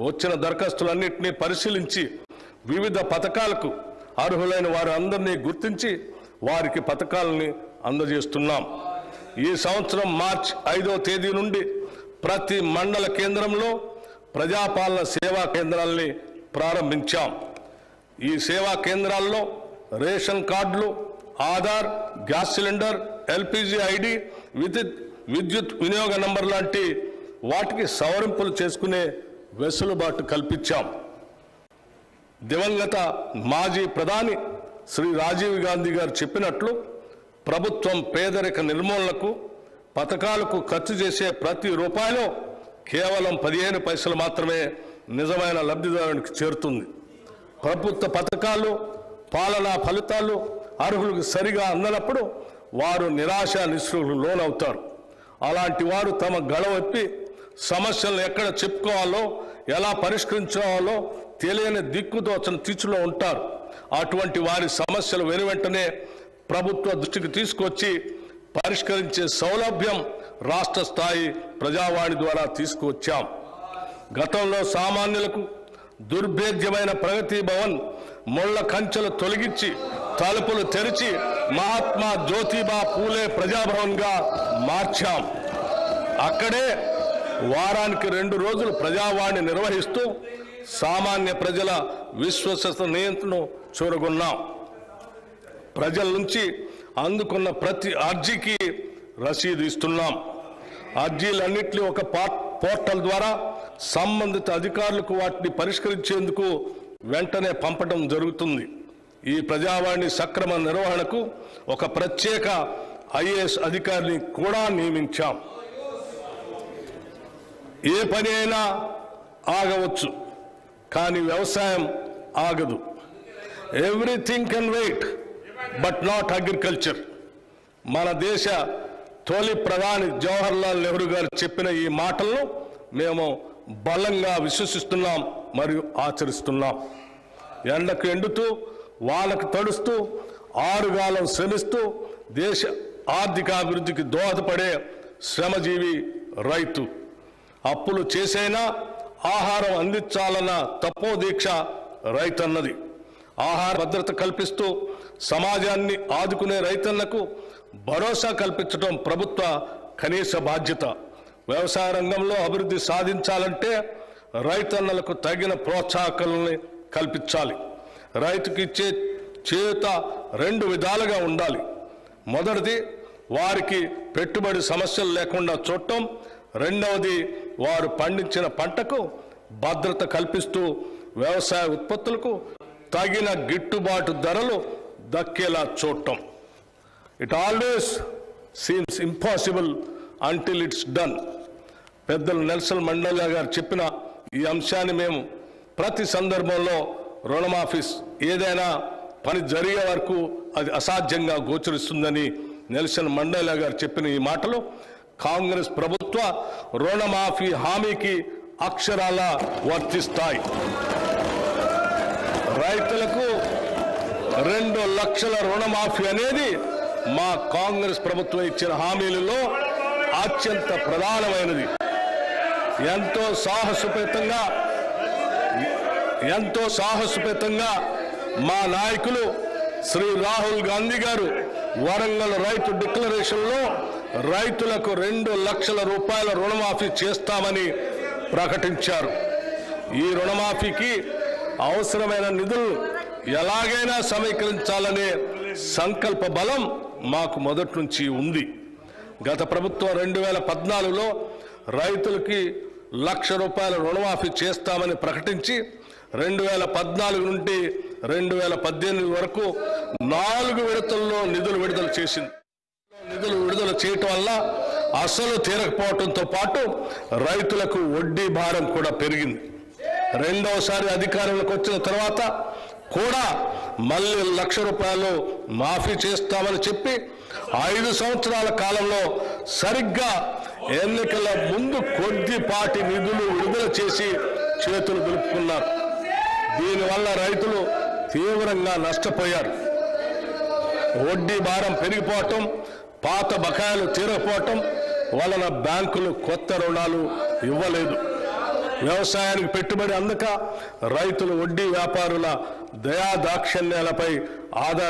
వచ్చిన దరఖాస్తులన్నింటినీ పరిశీలించి వివిధ పథకాలకు అర్హులైన వారు అందరినీ గుర్తించి వారికి పథకాలని అందజేస్తున్నాం. ఈ సంవత్సరం మార్చి 5వ తేదీ నుండి ప్రతి మండల కేంద్రంలో ప్రజాపాలన సేవా కేంద్రాలని ప్రారంభించాం. ఈ సేవా కేంద్రాల్లో రేషన్ కార్డులు, Aadhaar, gas cylinder, LPG ID, విద్యుత్ వినియోగ నంబర్ లాంటి వాటికి సవరింపులు చేసుకునే వెసులుబాటు కల్పించాం. దివంగత మాజీ ప్రధాని శ్రీ రాజీవ్ గాంధీ గారు చెప్పినట్లు ప్రభుత్వం పేదరిక నిర్మూలనకు పథకాలకు ఖర్చు చేసే ప్రతి రూపాయిలో కేవలం 15 పైసలు మాత్రమే నిజమైన లబ్ధిదారునికి చేరుతుంది. ప్రభుత్వ పథకాలు, పాలనా ఫలితాలు అర్హులకు సరిగా అందనప్పుడు వారు నిరాశ నిస్పృహలకు లోనవుతారు. అలాంటి వారు తమ గళవెప్పి సమస్యలను ఎక్కడ చెప్పుకోవాలో, ఎలా పరిష్కరించాలో తెలియని దిక్కుదోచని తీర్చులో ఉంటారు. అటువంటి వారి సమస్యలు వెనువెంటనే ప్రభుత్వ దృష్టికి తీసుకొచ్చి పరిష్కరించే సౌలభ్యం రాష్ట్ర స్థాయి ప్రజావాణి ద్వారా తీసుకువచ్చాం. గతంలో సామాన్యులకు దుర్భేద్యమైన ప్రగతి భవన్ ముళ్ల కంచెలు తొలగించి తలుపులు తెరిచి మహాత్మా జ్యోతిబా పూలే ప్రజాభవన్గా మార్చాం. అక్కడే వారానికి 2 రోజులు ప్రజావాణి నిర్వహిస్తూ సామాన్య ప్రజల విశ్వసనీయతను చూరగొన్నాం. ప్రజల నుంచి అందుకున్న ప్రతి అర్జీకి రసీదు ఇస్తున్నాం. అర్జీలన్నింటినీ ఒక పోర్టల్ ద్వారా సంబంధిత అధికారులకు వాటిని పరిష్కరించేందుకు వెంటనే పంపడం జరుగుతుంది. ఈ ప్రజావాణి సక్రమ నిర్వహణకు ఒక ప్రత్యేక ఐఏఎస్ అధికారిని కూడా నియమించాం. ఏ పని అయినా ఆగవచ్చు, కానీ వ్యవసాయం ఆగదు. Everything can wait but not agriculture. మన దేశ తొలి ప్రధాని జవహర్లాల్ నెహ్రూ గారు చెప్పిన ఈ మాటలను మేము బలంగా విశ్వసిస్తున్నాం మరియు ఆచరిస్తున్నాం. ఎండకు ఎండుతూ, వానకు తడుస్తూ, ఆరుగాలం శ్రమిస్తూ దేశ ఆర్థికాభివృద్ధికి దోహదపడే శ్రమజీవి రైతు. అప్పులు చేసైనా ఆహారం అందించాలన్న తపోదీక్ష రైతన్నది. ఆహార భద్రత కల్పిస్తూ సమాజాన్ని ఆదుకునే రైతన్నకు భరోసా కల్పించడం ప్రభుత్వ కనీస బాధ్యత. వ్యవసాయ రంగంలో అభివృద్ధి సాధించాలంటే రైతన్నలకు తగిన ప్రోత్సాహకాలని కల్పించాలి. రైతుకి ఇచ్చే చేయూత 2 విధాలుగా ఉండాలి. మొదటిది వారికి పెట్టుబడి సమస్యలు లేకుండా చూడటం. రెండవది వారు పండించిన పంటకు భద్రత కల్పిస్తూ వ్యవసాయ ఉత్పత్తులకు తగిన గిట్టుబాటు ధరలు దక్కేలా చూడటం. It always seems impossible until it's done. పెద్దలు నెల్సన్ మండేలా గారు చెప్పిన ఈ అంశాన్ని మేము ప్రతి సందర్భంలో రుణమాఫీ ఏదైనా పని జరిగే వరకు అది అసాధ్యంగా గోచరిస్తుందని నెల్సన్ మండేలా గారు చెప్పిన ఈ మాటలు కాంగ్రెస్ ప్రభుత్వ రుణమాఫీ హామీకి అక్షరాల వర్తిస్తాయి. రైతులకు 2 లక్షల రుణమాఫీ అనేది మా కాంగ్రెస్ ప్రభుత్వం ఇచ్చిన హామీలలో అత్యంత ప్రధానమైనది. ఎంతో సాహసోపేతంగా మా నాయకులు శ్రీ రాహుల్ గాంధీ గారు వరంగల్ రైతు డిక్లరేషన్లో రైతులకు 2 లక్షల రూపాయల రుణమాఫీ చేస్తామని ప్రకటించారు. ఈ రుణమాఫీకి అవసరమైన నిధులు ఎలాగైనా సమీకరించాలనే సంకల్ప బలం మాకు మొదటి నుంచి ఉంది. గత ప్రభుత్వం 2014లో రైతులకి 1 లక్ష రూపాయల రుణమాఫీ చేస్తామని ప్రకటించి 2014 నుండి 2018 వరకు 4 విడతల్లో నిధులు విడుదల చేసింది. నిధులు విడుదల చేయటం వల్ల అసలు తీరకపోవడంతో పాటు రైతులకు వడ్డీ భారం కూడా పెరిగింది. రెండవసారి అధికారంలోకి వచ్చిన తర్వాత కూడా మళ్ళీ 1 లక్ష రూపాయలు మాఫీ చేస్తామని చెప్పి 5 సంవత్సరాల కాలంలో సరిగ్గా ఎన్నికల ముందు కొద్దిపాటి నిధులు విడుదల చేసి చేతులు దులుపుకున్నారు. దీనివల్ల రైతులు తీవ్రంగా నష్టపోయారు. వడ్డీ భారం పెరిగిపోవటం, పాత బకాయిలు తీరకపోవటం వలన బ్యాంకులు కొత్త రుణాలు ఇవ్వలేదు. వ్యవసాయానికి పెట్టుబడి అందక రైతులు వడ్డీ వ్యాపారుల దయాదాక్షిణ్యాలపై ఆధార